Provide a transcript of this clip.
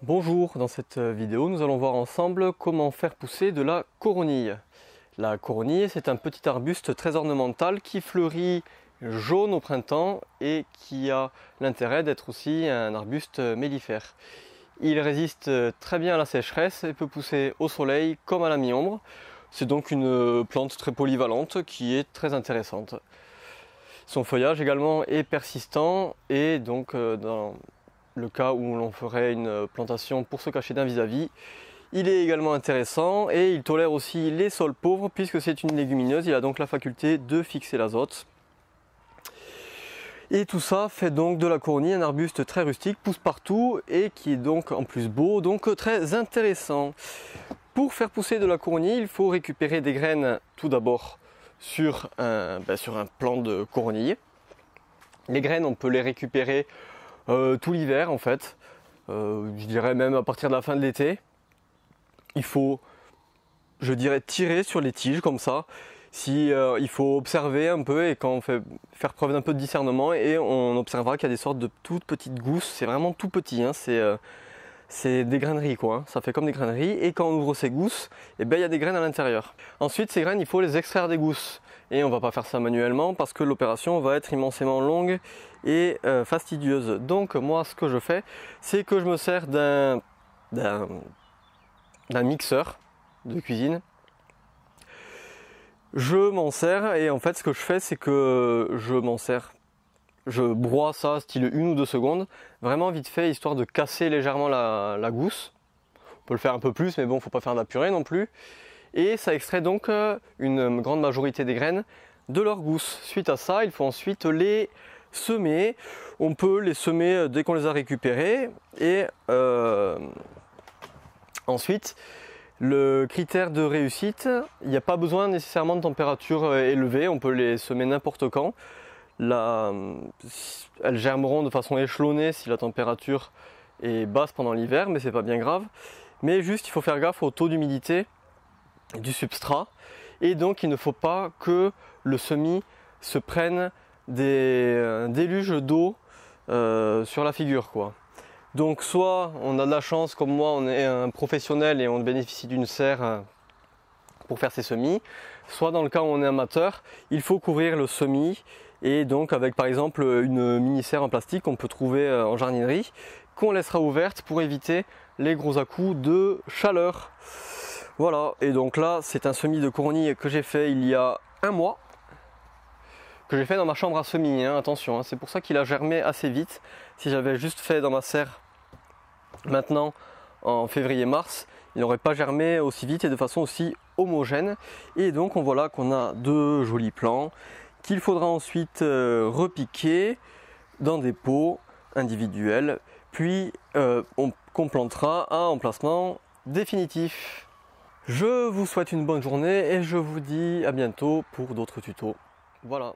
Bonjour, dans cette vidéo nous allons voir ensemble comment faire pousser de la coronille. La coronille, c'est un petit arbuste très ornemental qui fleurit jaune au printemps et qui a l'intérêt d'être aussi un arbuste mellifère. Il résiste très bien à la sécheresse et peut pousser au soleil comme à la mi-ombre. C'est donc une plante très polyvalente qui est très intéressante. Son feuillage également est persistant et donc dans le cas où l'on ferait une plantation pour se cacher d'un vis-à-vis, il est également intéressant et il tolère aussi les sols pauvres puisque c'est une légumineuse, il a donc la faculté de fixer l'azote. Et tout ça fait donc de la coronille un arbuste très rustique, pousse partout et qui est donc en plus beau, donc très intéressant. Pour faire pousser de la coronille, il faut récupérer des graines tout d'abord sur un plant de coronille. Les graines, on peut les récupérer tout l'hiver en fait, je dirais même à partir de la fin de l'été. Il faut, je dirais, tirer sur les tiges comme ça. Il faut observer un peu et quand on fait faire preuve d'un peu de discernement et on observera qu'il y a des sortes de toutes petites gousses. C'est vraiment tout petit, hein, c'est des graineries quoi, hein. Ça fait comme des graineries et quand on ouvre ces gousses, il y a des graines à l'intérieur. Ensuite ces graines, il faut les extraire des gousses et on va pas faire ça manuellement parce que l'opération va être immensément longue et fastidieuse. Donc moi ce que je fais, c'est que je me sers d'un mixeur de cuisine. Je m'en sers et en fait ce que je fais, c'est que je broie ça style 1 ou 2 secondes, vraiment vite fait, histoire de casser légèrement la gousse. On peut le faire un peu plus, mais bon, faut pas faire de la purée non plus. Et ça extrait donc une grande majorité des graines de leur gousse. Suite à ça, il faut ensuite les semer. On peut les semer dès qu'on les a récupérés. Et ensuite, le critère de réussite, il n'y a pas besoin nécessairement de température élevée. On peut les semer n'importe quand. Elles germeront de façon échelonnée si la température est basse pendant l'hiver, mais c'est pas bien grave. Mais juste, il faut faire gaffe au taux d'humidité du substrat et donc il ne faut pas que le semis se prenne des déluges d'eau sur la figure quoi. Donc soit on a de la chance comme moi, on est un professionnel et on bénéficie d'une serre pour faire ses semis, soit dans le cas où on est amateur, il faut couvrir le semis et donc avec par exemple une mini serre en plastique qu'on peut trouver en jardinerie, qu'on laissera ouverte pour éviter les gros à-coups de chaleur. Voilà, et donc là c'est un semis de coronille que j'ai fait il y a un mois, que j'ai fait dans ma chambre à semis, hein, attention, hein, c'est pour ça qu'il a germé assez vite. Si j'avais juste fait dans ma serre maintenant en février-mars, il n'aurait pas germé aussi vite et de façon aussi homogène. Et donc on voit là qu'on a de jolis plants qu'il faudra ensuite repiquer dans des pots individuels, puis qu'on plantera à emplacement définitif. Je vous souhaite une bonne journée et je vous dis à bientôt pour d'autres tutos. Voilà.